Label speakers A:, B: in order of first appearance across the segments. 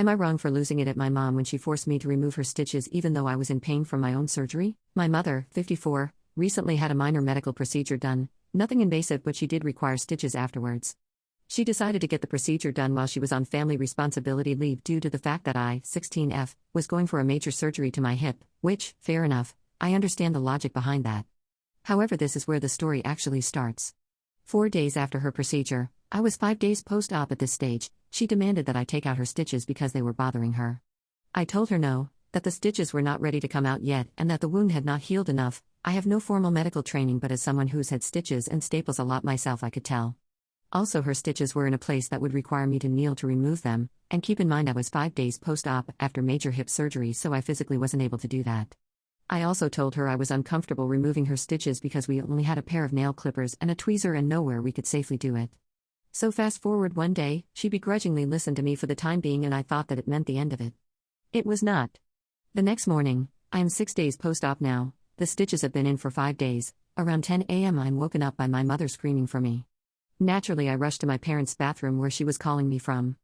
A: Am I wrong for losing it at my mom when she forced me to remove her stitches even though I was in pain from my own surgery? My mother, 54, recently had a minor medical procedure done, nothing invasive, but she did require stitches afterwards. She decided to get the procedure done while she was on family responsibility leave due to the fact that I, 16F, was going for a major surgery to my hip, which, fair enough, I understand the logic behind that. However, this is where the story actually starts. 4 days after her procedure, I was 5 days post-op at this stage, she demanded that I take out her stitches because they were bothering her. I told her no, that the stitches were not ready to come out yet and that the wound had not healed enough. I have no formal medical training, but as someone who's had stitches and staples a lot myself, I could tell. Also, her stitches were in a place that would require me to kneel to remove them, and keep in mind I was 5 days post-op after major hip surgery, so I physically wasn't able to do that. I also told her I was uncomfortable removing her stitches because we only had a pair of nail clippers and a tweezer and nowhere we could safely do it. So fast forward one day, she begrudgingly listened to me for the time being and I thought that it meant the end of it. It was not. The next morning, I am 6 days post-op now, the stitches have been in for 5 days, around 10 a.m. I'm woken up by my mother screaming for me. Naturally, I rush to my parents' bathroom where she was calling me from.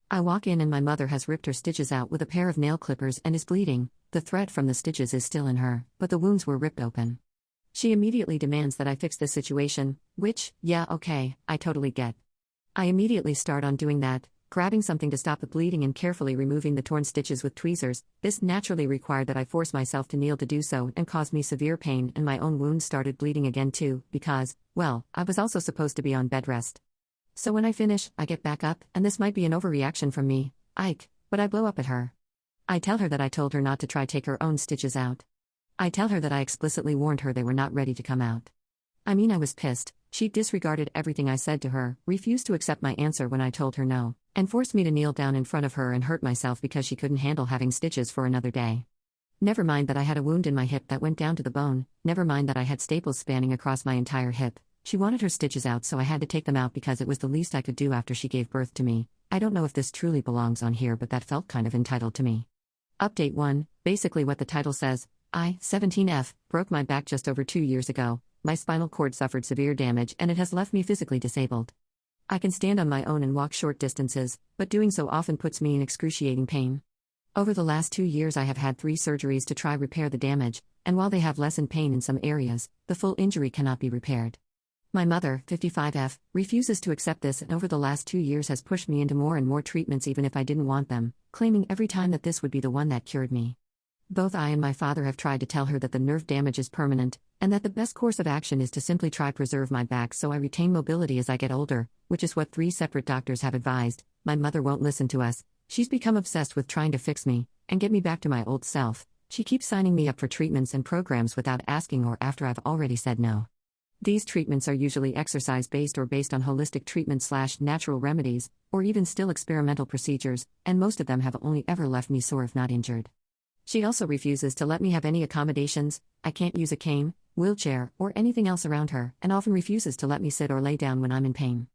A: I walk in and my mother has ripped her stitches out with a pair of nail clippers and is bleeding. The thread from the stitches is still in her, but the wounds were ripped open. She immediately demands that I fix this situation, which, yeah, okay, I totally get. I immediately start on doing that, grabbing something to stop the bleeding and carefully removing the torn stitches with tweezers. This naturally required that I force myself to kneel to do so and caused me severe pain, and my own wounds started bleeding again too, because, well, I was also supposed to be on bed rest. So when I finish, I get back up, and this might be an overreaction from me, Ike, but I blow up at her. I tell her that I told her not to try take her own stitches out. I tell her that I explicitly warned her they were not ready to come out. I mean, I was pissed. She disregarded everything I said to her, refused to accept my answer when I told her no, and forced me to kneel down in front of her and hurt myself because she couldn't handle having stitches for another day. Never mind that I had a wound in my hip that went down to the bone, never mind that I had staples spanning across my entire hip. She wanted her stitches out, so I had to take them out because it was the least I could do after she gave birth to me. I don't know if this truly belongs on here, but that felt kind of entitled to me. Update 1, basically what the title says. I, 17F, broke my back just over 2 years ago. My spinal cord suffered severe damage and it has left me physically disabled. I can stand on my own and walk short distances, but doing so often puts me in excruciating pain. Over the last 2 years I have had 3 surgeries to try repair the damage, and while they have lessened pain in some areas, the full injury cannot be repaired. My mother, 55F, refuses to accept this and over the last 2 years has pushed me into more and more treatments even if I didn't want them, claiming every time that this would be the one that cured me. Both I and my father have tried to tell her that the nerve damage is permanent, and that the best course of action is to simply try preserve my back so I retain mobility as I get older, which is what 3 separate doctors have advised. My mother won't listen to us. She's become obsessed with trying to fix me and get me back to my old self. She keeps signing me up for treatments and programs without asking or after I've already said no. These treatments are usually exercise-based or based on holistic treatment/natural remedies, or even still experimental procedures, and most of them have only ever left me sore if not injured. She also refuses to let me have any accommodations. I can't use a cane, wheelchair, or anything else around her, and often refuses to let me sit or lay down when I'm in pain.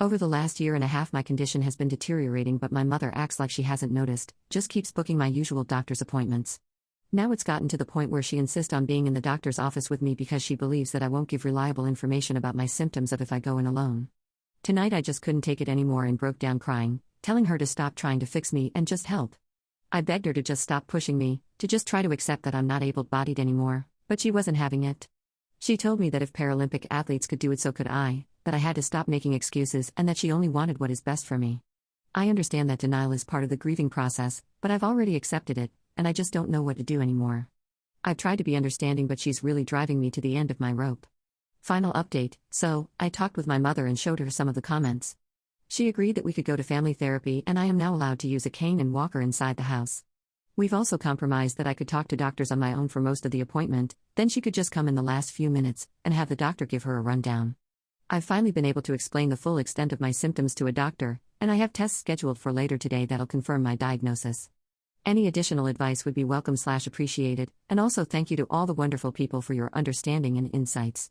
A: Over the last year and a half my condition has been deteriorating, but my mother acts like she hasn't noticed, just keeps booking my usual doctor's appointments. Now it's gotten to the point where she insists on being in the doctor's office with me because she believes that I won't give reliable information about my symptoms if I go in alone. Tonight I just couldn't take it anymore and broke down crying, telling her to stop trying to fix me and just help. I begged her to just stop pushing me, to just try to accept that I'm not able-bodied anymore, but she wasn't having it. She told me that if Paralympic athletes could do it, so could I, that I had to stop making excuses and that she only wanted what is best for me. I understand that denial is part of the grieving process, but I've already accepted it, and I just don't know what to do anymore. I've tried to be understanding, but she's really driving me to the end of my rope. Final update, so, I talked with my mother and showed her some of the comments. She agreed that we could go to family therapy and I am now allowed to use a cane and walker inside the house. We've also compromised that I could talk to doctors on my own for most of the appointment, then she could just come in the last few minutes and have the doctor give her a rundown. I've finally been able to explain the full extent of my symptoms to a doctor, and I have tests scheduled for later today that'll confirm my diagnosis. Any additional advice would be welcome/appreciated, and also thank you to all the wonderful people for your understanding and insights.